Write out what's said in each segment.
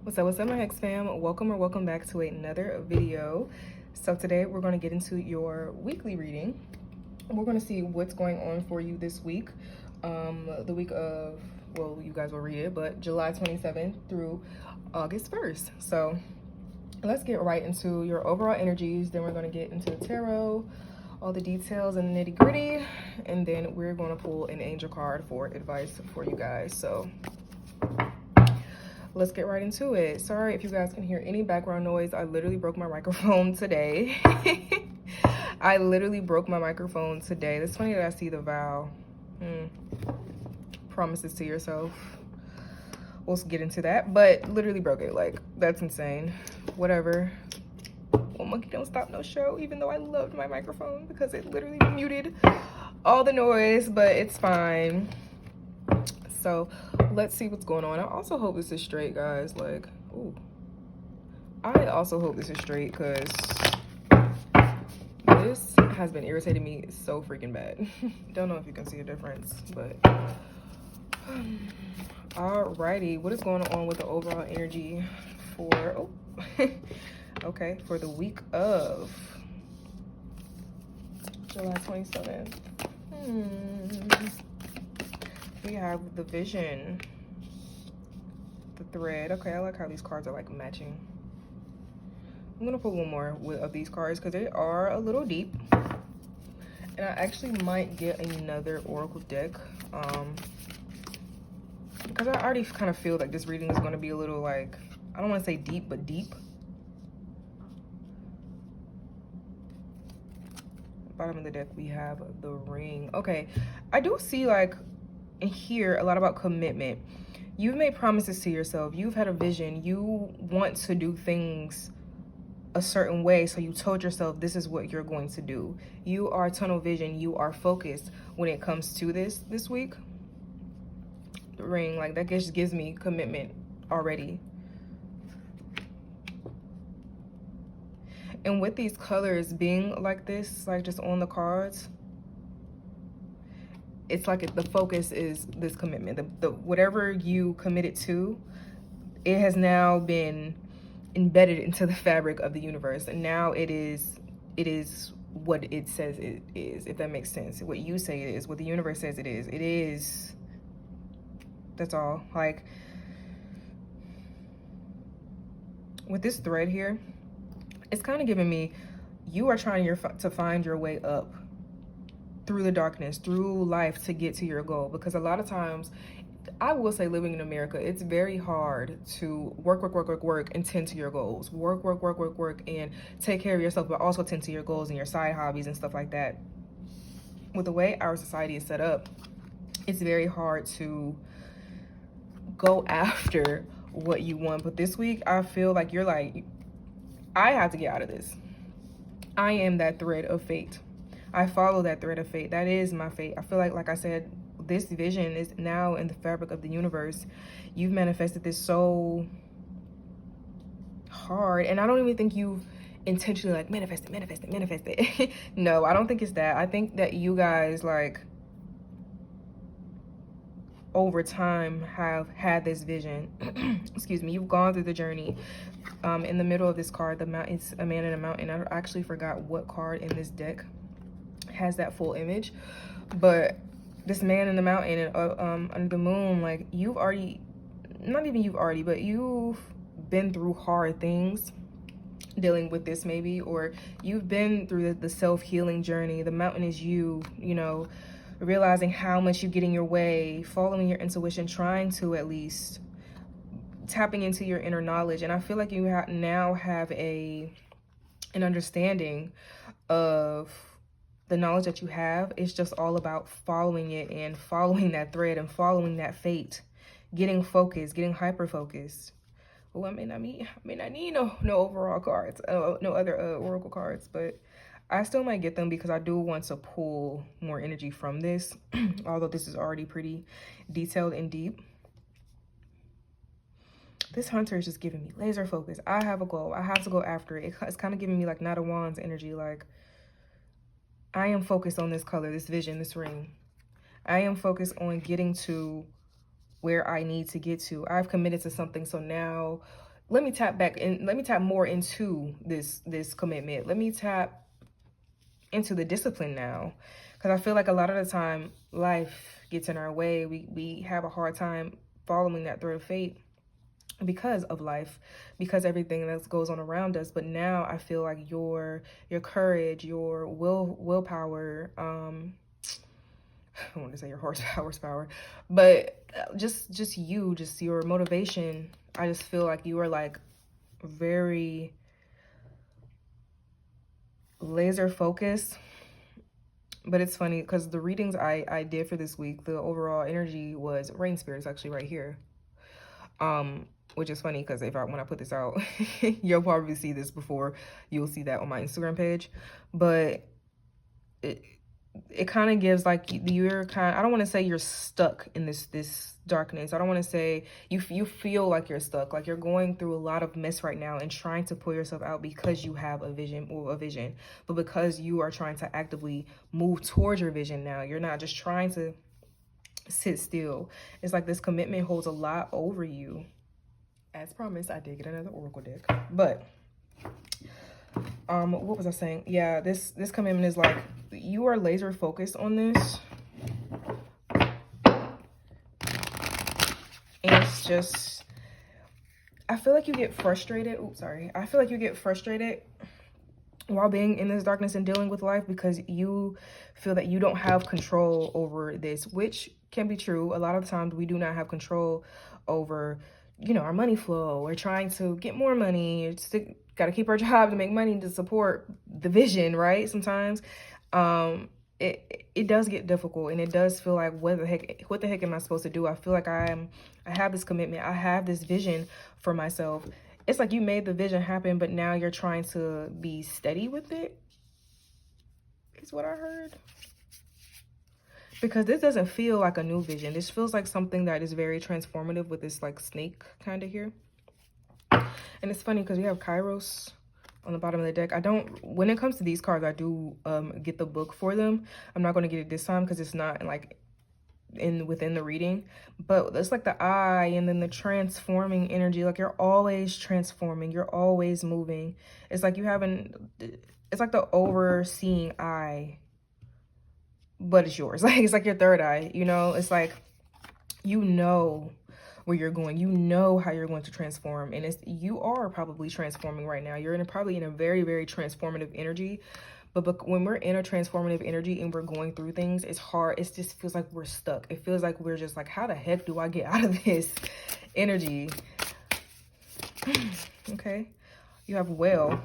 What's up, my Hex fam? Welcome back to another video. So today we're going to get into your weekly reading. We're going to see what's going on for you this week. The week of, well, you guys will read it, but July 27th through August 1st. So let's get right into your overall energies. Then we're going to get into the tarot, all the details and the nitty-gritty, and then we're going to pull an angel card for advice for you guys. So let's get right into it. Sorry if you guys can hear any background noise. I literally broke my microphone today. I literally broke my microphone today. It's funny that I see the vow. Promises to yourself. We'll get into that, but literally broke it. Like, that's insane. Whatever. Well, monkey don't stop no show, even though I loved my microphone because it literally muted all the noise, but it's fine. So let's see what's going on. I also hope this is straight, guys. Like, ooh. I also hope this is straight because this has been irritating me so freaking bad. Don't know if you can see a difference, but alrighty. What is going on with the overall energy for, okay, for the week of July 27th? We have the vision, the thread. Okay, I like how these cards are like matching. I'm gonna put one more of these cards because they are a little deep, and I actually might get another oracle deck because I already kind of feel like this reading is going to be a little, like, I don't want to say deep, but deep. Bottom of the deck we have the ring. Okay, I do see, like, and hear a lot about commitment. You've made promises to yourself. You've had a vision. You want to do things a certain way, so you told yourself this is what you're going to do. You are tunnel vision. You are focused when it comes to this week. The ring, like, that just gives me commitment already. And with these colors being like this, like just on the cards, it's like the focus is this commitment. The whatever you committed to, it has now been embedded into the fabric of the universe, and now it is what it says it is, if that makes sense. What you say it is, what the universe says it is. It is. That's all. Like, with this thread here, it's kind of giving me, you are trying to find your way up through the darkness, through life, to get to your goal. Because a lot of times, I will say, living in America, it's very hard to work and tend to your goals. Work and take care of yourself, but also tend to your goals and your side hobbies and stuff like that. With the way our society is set up, it's very hard to go after what you want. But this week, I feel like you're like, I have to get out of this. I am that thread of fate. I follow that thread of fate. That is my fate. I feel like I said, this vision is now in the fabric of the universe. You've manifested this so hard, and I don't even think you've intentionally like manifest it. No, I don't think it's that. I think that you guys, like, over time have had this vision. Excuse me. You've gone through the journey. In the middle of this card, it's a man in a mountain. I actually forgot what card in this deck has that full image, but this man in the mountain and under the moon, like, you've been through hard things dealing with this, maybe, or you've been through the self-healing journey. The mountain is you know, realizing how much you get in your way, following your intuition, trying to at least tapping into your inner knowledge. And I feel like you now have an understanding of the knowledge that you have. It's just all about following it and following that thread and following that fate, getting focused, getting hyper focused. Oh, I may not need no overall cards, no other oracle cards, but I still might get them because I do want to pull more energy from this, although this is already pretty detailed and deep. This hunter is just giving me laser focus. I have a goal. I have to go after it. It's kind of giving me like Knight of Wands energy. Like, I am focused on this color, this vision, this ring. I am focused on getting to where I need to get to. I've committed to something, so now let me tap back and let me tap more into this commitment. Let me tap into the discipline now, because I feel like a lot of the time life gets in our way. We have a hard time following that thread of fate because of life, because everything that goes on around us. But now I feel like your courage, your willpower, I want to say your horsepower, but just your motivation. I just feel like you are like very laser focused. But it's funny because the readings I did for this week, the overall energy was rain spirits actually right here. Which is funny because when I put this out, you'll probably see this before you'll see that on my Instagram page. But it kind of gives like you're kind of, I don't want to say you're stuck in this darkness. I don't want to say you feel like you're stuck, like you're going through a lot of mess right now and trying to pull yourself out because you have a vision, but because you are trying to actively move towards your vision now. You're not just trying to sit still. It's like this commitment holds a lot over you. As promised, I did get another oracle deck, but what was I saying? Yeah, this commitment is like you are laser focused on this, and it's just, I feel like you get frustrated. I feel like you get frustrated while being in this darkness and dealing with life because you feel that you don't have control over this, which can be true. A lot of times we do not have control over, you know, our money flow. We're trying to get more money. Got to keep our job to make money to support the vision, right? Sometimes it does get difficult, and it does feel like what the heck am I supposed to do? I feel like I have this commitment. I have this vision for myself. It's like you made the vision happen, but now you're trying to be steady with it, is what I heard. Because this doesn't feel like a new vision. This feels like something that is very transformative with this like snake kind of here. And it's funny because we have Kairos on the bottom of the deck. When it comes to these cards, I do get the book for them. I'm not going to get it this time because it's not like within the reading, but it's like the eye and then the transforming energy. Like you're always transforming, you're always moving. It's like it's like the overseeing eye, but it's yours. Like it's like your third eye, you know. It's like you know where you're going, you know how you're going to transform, and you are probably transforming right now. You're probably in a very, very transformative energy. But when we're in a transformative energy and we're going through things, it's hard. It just feels like we're stuck. It feels like we're just like, how the heck do I get out of this energy? Okay. You have Whale.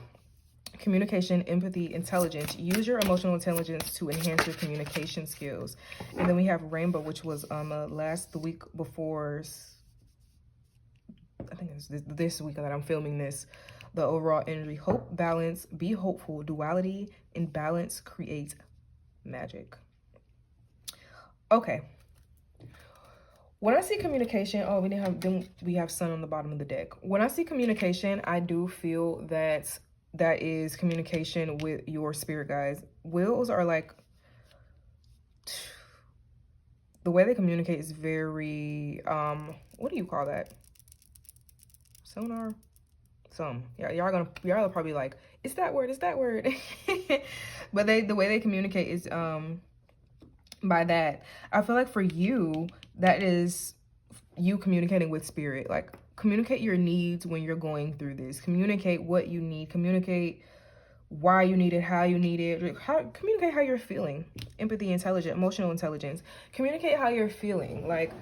Communication, empathy, intelligence. Use your emotional intelligence to enhance your communication skills. And then we have Rainbow, which was the week before, I think it's this week that I'm filming this. The overall energy: hope, balance, be hopeful, duality, and balance creates magic. Okay. When I see communication, we have Sun on the bottom of the deck. When I see communication, I do feel that is communication with your spirit guides. Wills are like, the way they communicate is very, what do you call that? Sonar? Y'all are probably like, it's that word. But the way they communicate is by that. I feel like for you, that is you communicating with spirit. Like, communicate your needs when you're going through this. Communicate what you need. Communicate why you need it, how you need it. Communicate how you're feeling. Empathy, intelligence, emotional intelligence. Communicate how you're feeling. Like,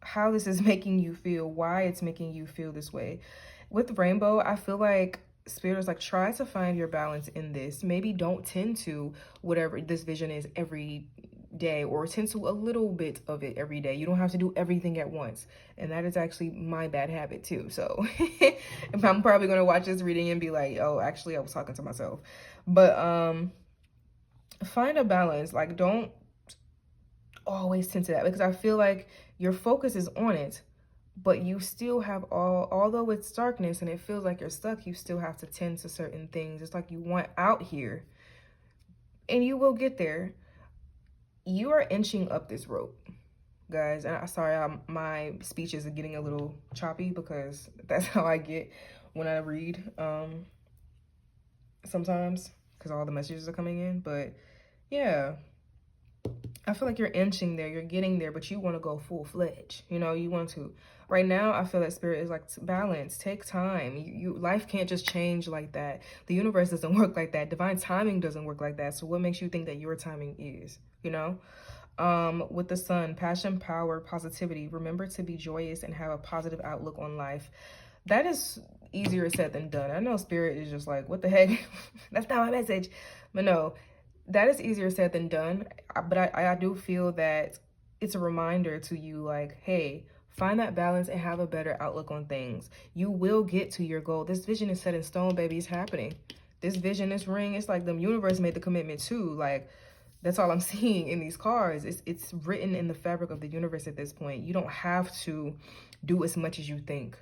how this is making you feel, why it's making you feel this way. With Rainbow, I feel like Spirit is like, try to find your balance in this. Maybe don't tend to whatever this vision is every day, or tend to a little bit of it every day. You don't have to do everything at once. And that is actually my bad habit too. So I'm probably going to watch this reading and be like, oh, actually I was talking to myself. But find a balance. Like, don't always tend to that, because I feel like your focus is on it, but you still have although it's darkness and it feels like you're stuck, you still have to tend to certain things. It's like you want out here, and you will get there. You are inching up this rope. guys. And sorry, my speech is getting a little choppy because that's how I get when I read sometimes, because all the messages are coming in. But yeah, I feel like you're inching there, you're getting there, but you want to go full-fledged. You know, you want to. Right now, I feel that spirit is like, balance, take time. Life can't just change like that. The universe doesn't work like that. Divine timing doesn't work like that. So what makes you think that your timing is, you know? With the sun, passion, power, positivity. Remember to be joyous and have a positive outlook on life. That is easier said than done. I know spirit is just like, what the heck? That's not my message. But no, that is easier said than done. But I do feel that it's a reminder to you, like, hey, find that balance and have a better outlook on things. You will get to your goal. This vision is set in stone, baby. It's happening. This vision, this ring, it's like the universe made the commitment too. Like, that's all I'm seeing in these cards. It's written in the fabric of the universe at this point. You don't have to do as much as you think.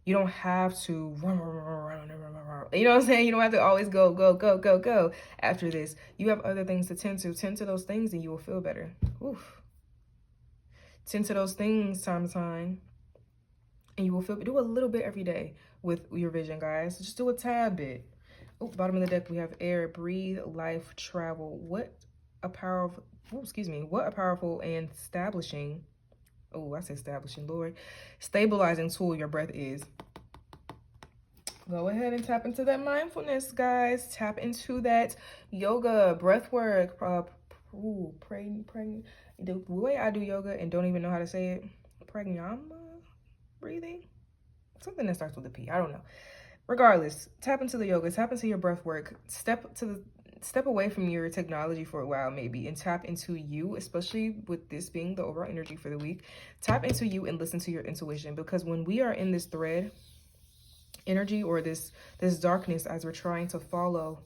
You don't have to run, you know what I'm saying? You don't have to always go after this. You have other things to tend to. Tend to those things and you will feel better. Oof. Tend to those things time to time and you will feel, do a little bit every day with your vision, guys. Just do a tad bit. Oh, bottom of the deck, we have air, breathe, life, travel. What a powerful, what a powerful and establishing, oh, I said establishing, Lord, stabilizing tool your breath is. Go ahead and tap into that mindfulness, guys. Tap into that yoga, breath work, the way I do yoga and don't even know how to say it, pranayama, breathing, something that starts with a P. I don't know. Regardless, tap into the yoga, tap into your breath work, step away from your technology for a while maybe, and tap into you, especially with this being the overall energy for the week. Tap into you and listen to your intuition, because when we are in this thread energy or this darkness, as we're trying to follow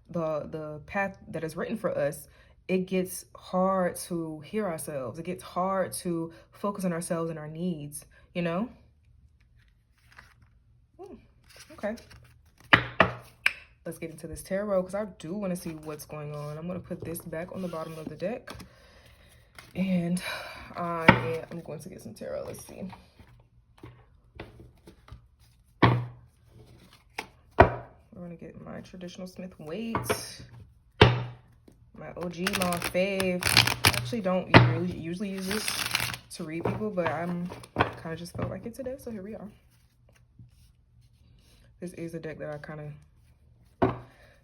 the path that is written for us, it gets hard to hear ourselves. It gets hard to focus on ourselves and our needs, you know? Okay. Let's get into this tarot, because I do want to see what's going on. I'm going to put this back on the bottom of the deck. And I'm going to get some tarot. Let's see. I'm going to get my traditional 𝖊𝖊𝖊𝖉, my OG, my fave. I actually don't usually use this to read people, but I'm kind of just felt like it today, so here we are. This is a deck that I kind of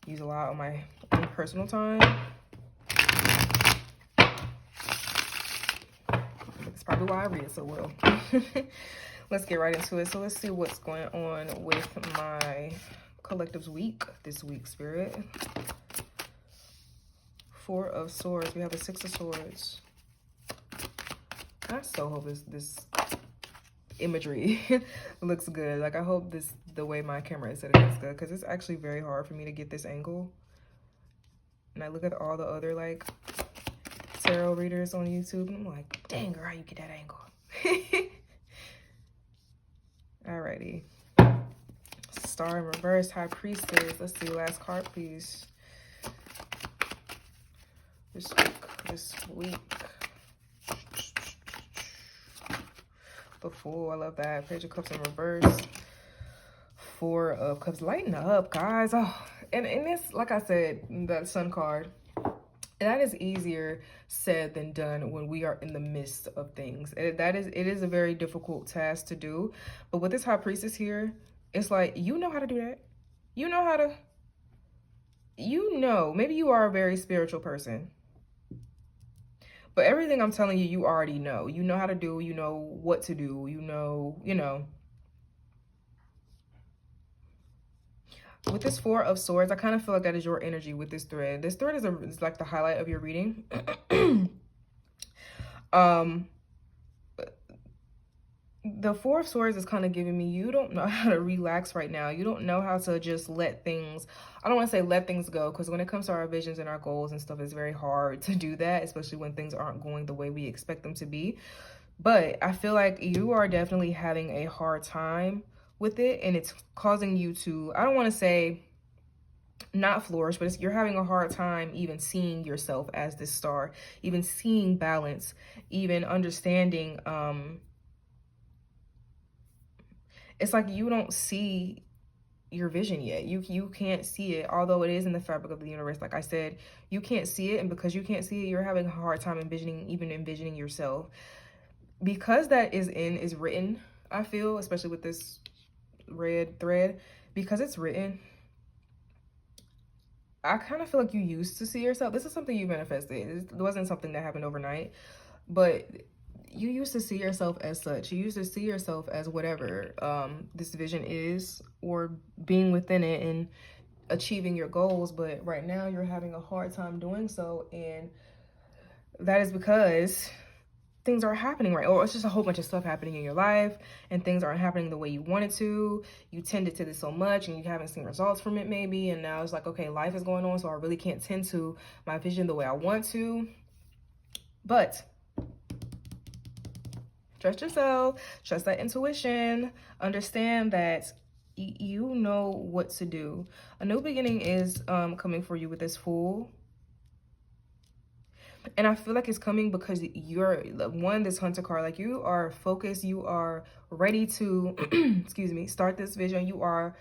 use a lot on my own personal time. That's probably why I read it so well. Let's get right into it. So let's see what's going on with my collective's week this week, Spirit. 4 of Swords. We have a 6 of Swords. I so hope this imagery looks good. Like, I hope the way my camera is set up is good, because it's actually very hard for me to get this angle. And I look at all the other like tarot readers on YouTube and I'm like, dang girl, how you get that angle? Alrighty. Star in reverse, High Priestess. Let's see, last card, please. This week. The Fool, I love that. Page of Cups in reverse. 4 of Cups. Lighten up, guys. Oh, and this, like I said, that Sun card, that is easier said than done when we are in the midst of things. It is a very difficult task to do. But with this High Priestess here, it's like, you know how to do that. You know how to, maybe you are a very spiritual person. But everything I'm telling you, you already know. You know how to do, you know what to do, you know. With this 4 of Swords, I kind of feel like that is your energy with this thread. This thread is like the highlight of your reading. The 4 of Swords is kind of giving me, you don't know how to relax right now. You don't know how to just let things, I don't want to say let things go, because when it comes to our visions and our goals and stuff, it's very hard to do that, especially when things aren't going the way we expect them to be. But I feel like you are definitely having a hard time with it, and it's causing you to, I don't want to say not flourish, but you're having a hard time even seeing yourself as this star, even seeing balance, even understanding. It's like you don't see your vision yet. You can't see it, although it is in the fabric of the universe. Like I said, you can't see it, and because you can't see it, you're having a hard time envisioning yourself. Because that is written, I feel, especially with this red thread, because it's written, I kind of feel like you used to see yourself. This is something you manifested. It wasn't something that happened overnight, but you used to see yourself as such. You used to see yourself as whatever this vision is, or being within it and achieving your goals. But right now you're having a hard time doing so, and that is because things are happening, right? Or it's just a whole bunch of stuff happening in your life, and things aren't happening the way you wanted to. You tended to this so much and you haven't seen results from it maybe, and now it's like, okay, life is going on, so I really can't tend to my vision the way I want to. But trust yourself, trust that intuition, understand that you know what to do. A new beginning is coming for you with this Fool. And I feel like it's coming because you're, one, this Hunter card, like you are focused, you are ready to, excuse me, start this vision. You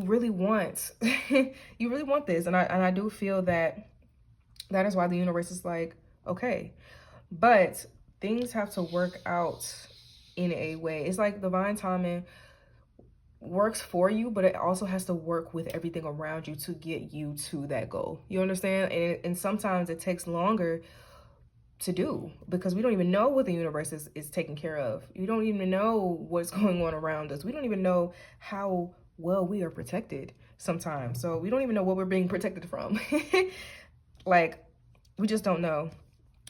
really want, you really want this. And I do feel that that is why the universe is like, okay, but things have to work out in a way. It's like divine timing works for you, but it also has to work with everything around you to get you to that goal. You understand? And sometimes it takes longer to do because we don't even know what the universe is taking care of. You don't even know what's going on around us. We don't even know how well we are protected sometimes. So we don't even know what we're being protected from. Like, we just don't know.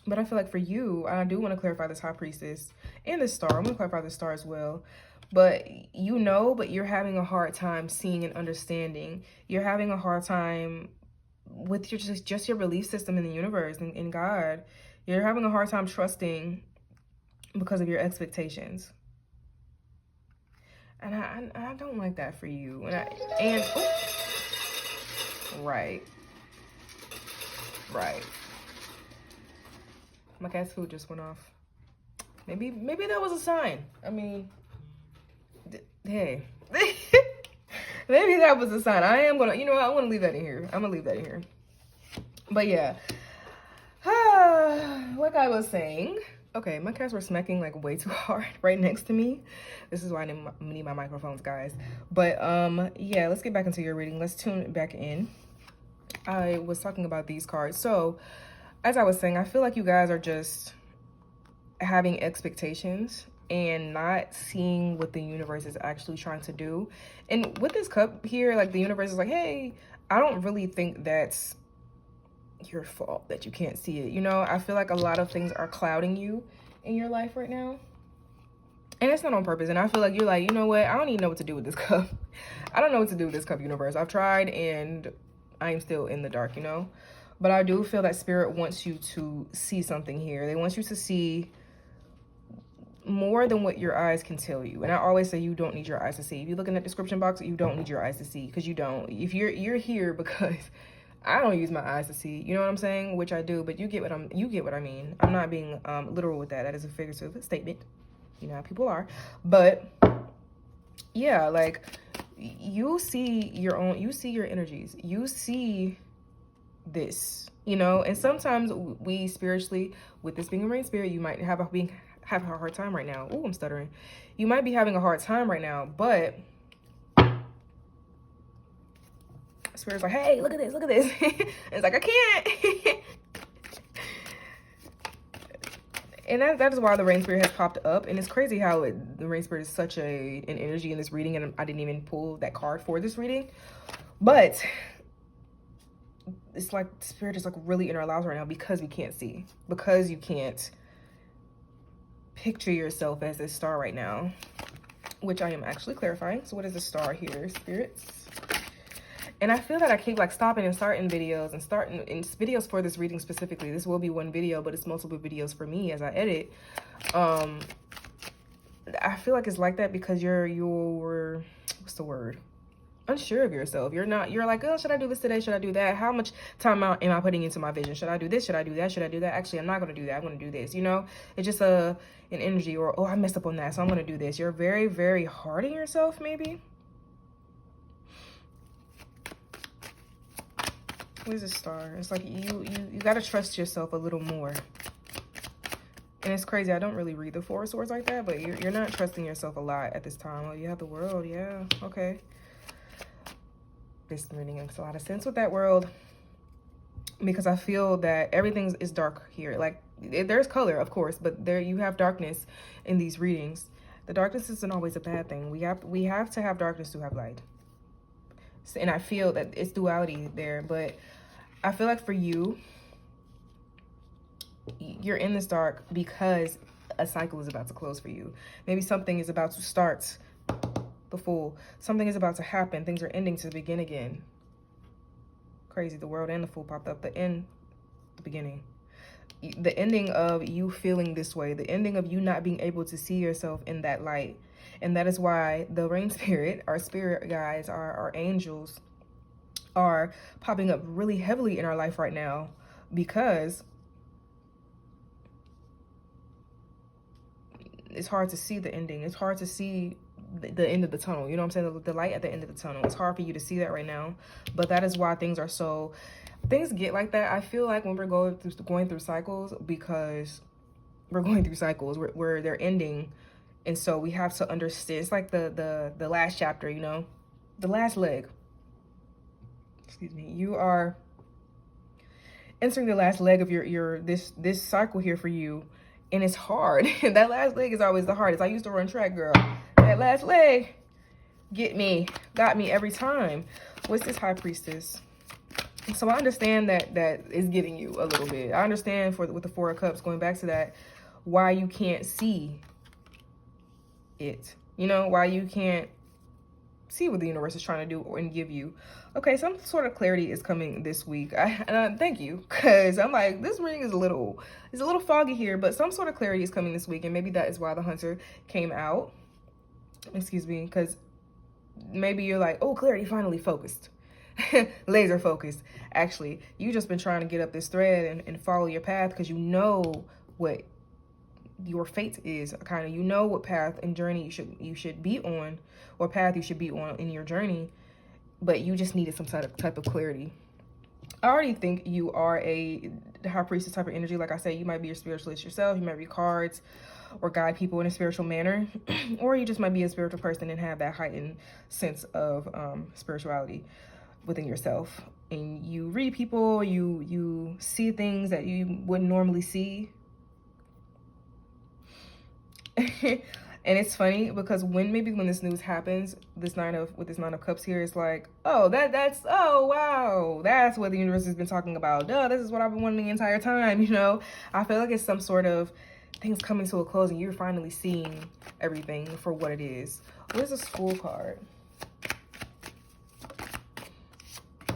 But I feel like for you, I do want to clarify this High Priestess and this star. I'm going to clarify the star as well. But you know, but you're having a hard time seeing and understanding. You're having a hard time with your just your belief system in the universe and in God. You're having a hard time trusting because of your expectations. And I don't like that for you. Right. My cat's food just went off. Maybe that was a sign. I mean, hey, maybe that was a sign. I am gonna, I want to leave that in here. I'm gonna leave that in here. But yeah, like I was saying, okay, my cats were smacking like way too hard right next to me. This is why I need my microphones, guys. But yeah, let's get back into your reading. Let's tune it back in. I was talking about these cards. So as I was saying, I feel like you guys are just having expectations and not seeing what the universe is actually trying to do. And with this cup here, like the universe is like, hey, I don't really think that's your fault that you can't see it. I feel like a lot of things are clouding you in your life right now. And it's not on purpose. And I feel like you're like, you know what? I don't even know what to do with this cup. I don't know what to do with this cup, universe. I've tried and I am still in the dark, But I do feel that Spirit wants you to see something here. They want you to see more than what your eyes can tell you. And I always say you don't need your eyes to see. If you look in the description box, you don't need your eyes to see, because you don't. If you're here because I don't use my eyes to see, you know what I'm saying? Which I do, but you get what I mean. I'm not being literal with that. That is a figurative statement. You know how people are. But yeah, like you see your energies. You see this, and sometimes we spiritually, with this being a rain spirit, you might have a hard time right now. Oh, I'm stuttering. You might be having a hard time right now, but Spirit's like, hey, look at this. It's like, I can't. And that is why the rain spirit has popped up. And it's crazy how the rain spirit is such an energy in this reading, and I didn't even pull that card for this reading. But it's like Spirit is like really in our lives right now because we can't see, because you can't picture yourself as this star right now, which I am actually clarifying. So what is the star here, spirits? And I feel that I keep like stopping and starting videos and starting in videos for this reading specifically. This will be one video, but it's multiple videos for me as I edit. I feel like it's like that because you're what's the word? unsure of yourself. You're like, oh, should I do this today? Should I do that? How much time am I putting into my vision? Should I do this? Should I do that? Should I do that? Actually, I'm not going to do that. I'm going to do this. You know, it's just an energy, or, oh, I messed up on that, so I'm going to do this. You're very, very hard on yourself, maybe. What is this star? It's like you got to trust yourself a little more. And it's crazy. I don't really read the Four of Swords like that, but you're not trusting yourself a lot at this time. Oh, you have the World. Yeah. Okay. This reading makes a lot of sense with that World, because I feel that everything is dark here. Like, there's color, of course, but there you have darkness in these readings. The darkness isn't always a bad thing. We have to have darkness to have light. And I feel that it's duality there, but I feel like for you, you're in this dark because a cycle is about to close for you. Maybe something is about to start. The Fool. Something is about to happen. Things are ending to begin again. Crazy. The World and the Fool popped up. The beginning. The ending of you feeling this way. The ending of you not being able to see yourself in that light. And that is why the Rain Spirit, our spirit guides, our angels, are popping up really heavily in our life right now, because it's hard to see the ending. It's hard to see the end of the tunnel. You know what I'm saying? The light at the end of the tunnel. It's hard for you to see that right now. But that is why things get like that. I feel like when we're going through cycles, because we're going through cycles where they're ending. And so we have to understand. It's like the last chapter, you know, the last leg. Excuse me. You are entering the last leg of this cycle here for you. And it's hard. That last leg is always the hardest. I used to run track, girl. That last leg got me every time. What's this High Priestess? So I understand that is getting you a little bit. I understand with the Four of Cups, going back to that, why you can't see it. You know, why you can't see what the universe is trying to do and give you. Okay, some sort of clarity is coming this week. Thank you, because I'm like, this reading is a little foggy here, but some sort of clarity is coming this week, and maybe that is why the Hunter came out. Excuse me, because maybe you're like, oh, clarity, finally focused. Laser focused. Actually, you just been trying to get up this thread and follow your path, because you know what your fate is, kind of. You know what path and journey you should be on, or path you should be on in your journey, but you just needed some type of clarity. I already think you are a High Priestess type of energy. Like I said, you might be a spiritualist yourself. You might read cards or guide people in a spiritual manner, or you just might be a spiritual person and have that heightened sense of spirituality within yourself. And you read people, you see things that you wouldn't normally see. And it's funny because when this news happens, with this Nine of Cups here, it's like, oh, oh, wow, that's what the universe has been talking about. Duh, this is what I've been wanting the entire time, you know? I feel like it's some sort of things coming to a close and you're finally seeing everything for what it is. What is this Fool card?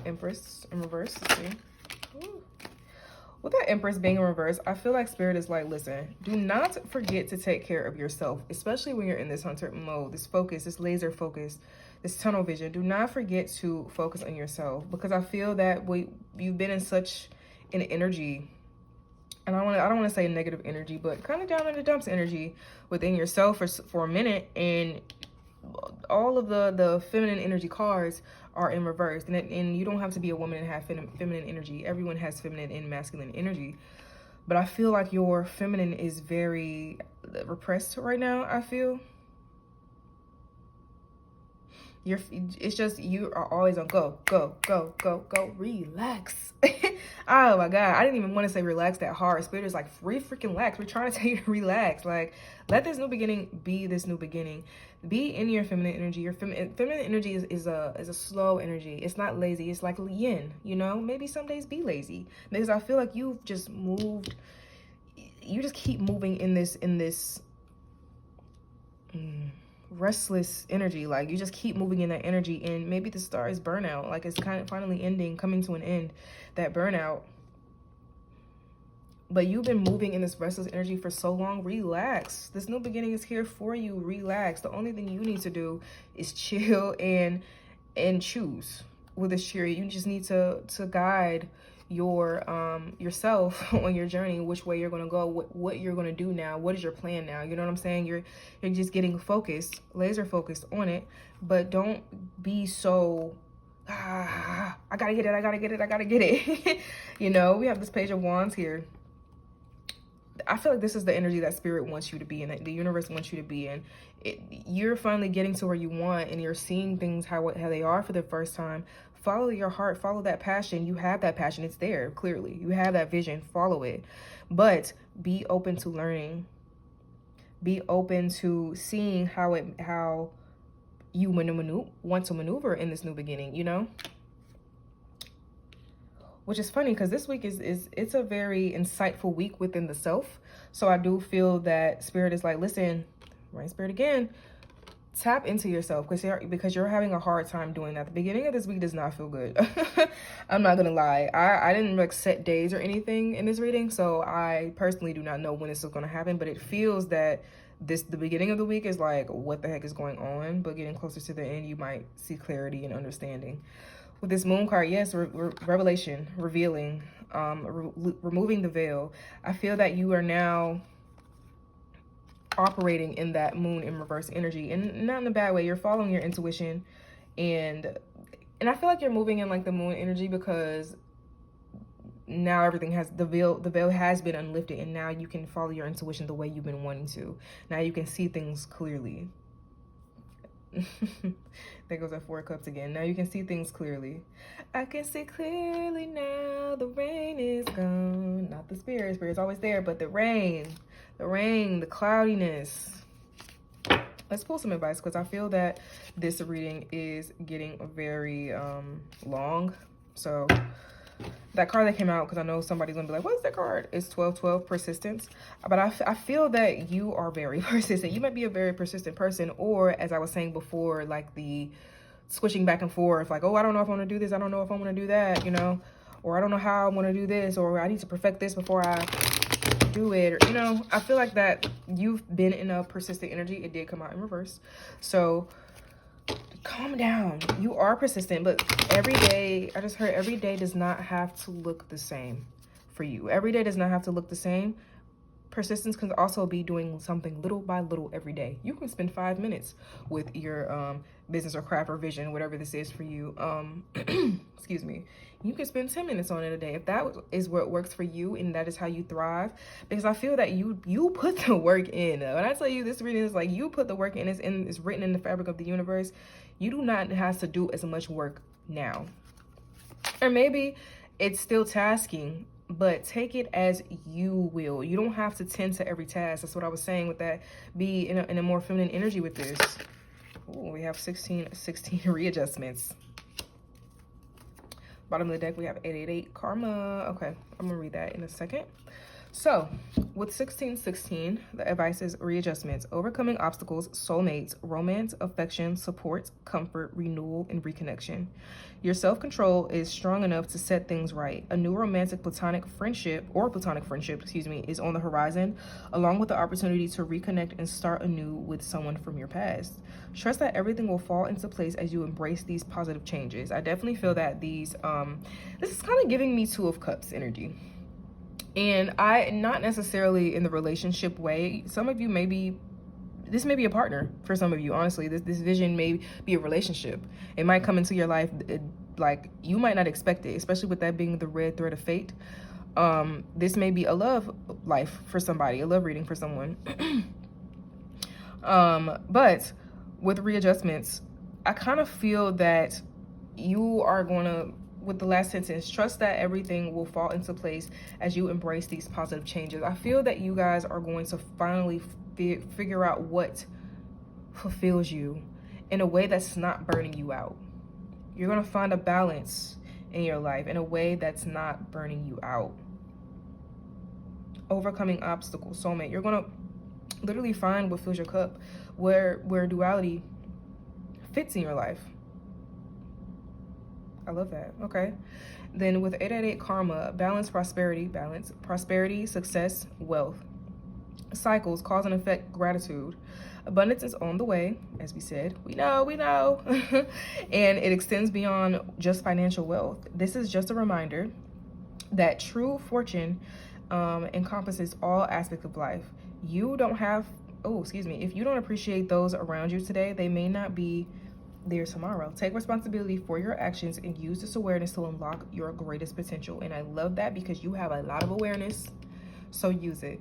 Empress in reverse. Let's see. Ooh. With that Empress being in reverse, I feel like Spirit is like, listen, do not forget to take care of yourself, especially when you're in this hunter mode, this focus, this laser focus, this tunnel vision. Do not forget to focus on yourself, because I feel that you've been in such an energy, and I don't want to say negative energy, but kind of down in the dumps energy within yourself for a minute, and all of the feminine energy cards are in reverse, and you don't have to be a woman and have feminine energy. Everyone has feminine and masculine energy, but I feel like your feminine is very repressed right now. I feel it's just you are always on go, relax. Oh my god, I didn't even want to say relax that hard. Spirit is like, freaking relax. We're trying to tell you to relax. Like, let this new beginning be this new beginning. Be in your feminine energy. Your feminine energy is a slow energy. It's not lazy. It's like yin, you know? Maybe some days be lazy, because I feel like you've just moved. You just keep moving in this restless energy. Like, you just keep moving in that energy, and maybe the star is burnout. Like, it's kind of finally ending, coming to an end, that burnout. But you've been moving in this restless energy for so long. Relax. This new beginning is here for you. Relax. The only thing you need to do is chill and and choose with this chariot. You just need to guide yourself on your journey, which way you're going to go, what you're going to do now, what is your plan now. You know what I'm saying? You're just getting focused, laser focused on it, but don't be so I gotta get it. You know, we have this Page of Wands here. I feel like this is the energy that spirit wants you to be in, that the universe wants you to be in. You're finally getting to where you want, and you're seeing things how they are for the first time. Follow your heart, follow that passion. You have that passion, it's there, clearly. You have that vision, follow it. But be open to learning. Be open to seeing how you want to maneuver in this new beginning, you know? Which is funny because this week it's a very insightful week within the self. So I do feel that spirit is like, listen, right, spirit again, tap into yourself, because you're having a hard time doing that. The beginning of this week does not feel good. I'm not gonna lie. I didn't like set days or anything in this reading, so I personally do not know when this is gonna happen, but it feels that the beginning of the week is like, what the heck is going on? But getting closer to the end, you might see clarity and understanding. With this moon card, yes, revelation, revealing, removing the veil. I feel that you are now operating in that moon in reverse energy, and not in a bad way. You're following your intuition, and I feel like you're moving in like the moon energy, because now everything has the veil has been unlifted, and now you can follow your intuition the way you've been wanting to. Now you can see things clearly. There goes that Four of Cups again. Now you can see things clearly. I can see clearly now. The rain is gone. Not the spirit. Spirit's always there, but the rain, the cloudiness. Let's pull some advice, because I feel that this reading is getting very long. So that card that came out, because I know somebody's gonna be like, what's that card? It's 1212, persistence. But I feel that you are very persistent. You might be a very persistent person, or as I was saying before, like the switching back and forth, like, oh, I don't know if I want to do this, I don't know if I want to do that, you know, or I don't know how I want to do this, or I need to perfect this before I do it, or, you know, I feel like that you've been in a persistent energy. It did come out in reverse, so calm down. You are persistent, but every day, I just heard, every day does not have to look the same for you. Every day does not have to look the same. Persistence can also be doing something little by little every day. You can spend 5 minutes with your business or craft or vision, whatever this is for you. Excuse me. You can spend 10 minutes on it a day if that is what works for you, and that is how you thrive. Because I feel that you put the work in. When I tell you this reading is like, you put the work in, it's written in the fabric of the universe. You do not have to do as much work now. Or maybe it's still tasking, but take it as you will. You don't have to tend to every task. That's what I was saying with that. Be in a more feminine energy with this. Ooh, we have 16 readjustments. Bottom of the deck, we have 888 karma. Okay, I'm gonna read that in a second. So with 1616, the advice is readjustments, overcoming obstacles, soulmates, romance, affection, support, comfort, renewal, and reconnection. Your self-control is strong enough to set things right. A new romantic platonic friendship, is on the horizon, along with the opportunity to reconnect and start anew with someone from your past. Trust that everything will fall into place as you embrace these positive changes. I definitely feel that this is kind of giving me Two of Cups energy. And not necessarily in the relationship way. Some of you this may be a partner for some of you, honestly. This vision may be a relationship. It might come into your life, like you might not expect it, especially with that being the red thread of fate. This may be a love life for somebody, a love reading for someone. But with readjustments, I kind of feel that you are going to, with the last sentence, trust that everything will fall into place as you embrace these positive changes. I feel that you guys are going to finally figure out what fulfills you in a way that's not burning you out. You're going to find a balance in your life in a way that's not burning you out. Overcoming obstacles, soulmate. You're going to literally find what fills your cup, where duality fits in your life. I love that. Okay. Then with 888 karma, balance, prosperity, success, wealth. cycles, cause and effect, gratitude. Abundance is on the way, as we said. We know. And it extends beyond just financial wealth. This is just a reminder that true fortune encompasses all aspects of life. You don't have, if you don't appreciate those around you today, they may not be there tomorrow. Take responsibility for your actions and use this awareness to unlock your greatest potential. And I love that because you have a lot of awareness, so use it.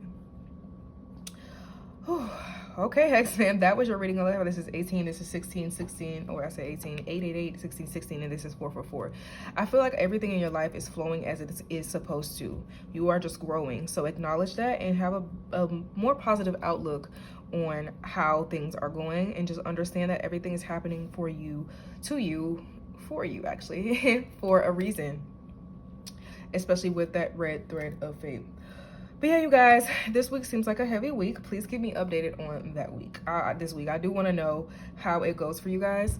Okay, Hex fam, that was your reading. This is 18, this is 16, 16, or I say 18, 888, 16, 16, and this is 444. I feel like everything in your life is flowing as it is supposed to. You are just growing. So acknowledge that and have a more positive outlook on how things are going, and just understand that everything is happening for you, for you actually, for a reason, especially with that red thread of fate. But yeah, you guys, this week seems like a heavy week. Please keep me updated on that week. This week, I do want to know how it goes for you guys.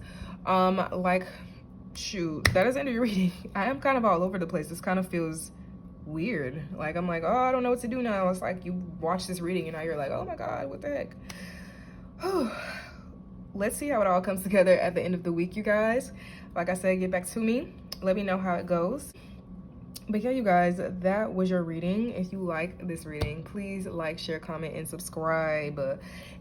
Shoot, that is the end of your reading. I am kind of all over the place. This kind of feels weird. Like, I'm like, oh, I don't know what to do now. It's like you watch this reading and now you're like, oh my God, what the heck? Let's see how it all comes together at the end of the week, you guys. Like I said, get back to me. Let me know how it goes. But yeah, you guys, that was your reading. If you like this reading, please like, share, comment, and subscribe.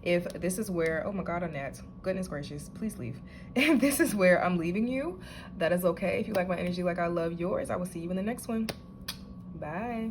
If this is where, oh my God, Annette, goodness gracious, please leave. If this is where I'm leaving you, that is okay. If you like my energy like I love yours, I will see you in the next one. Bye.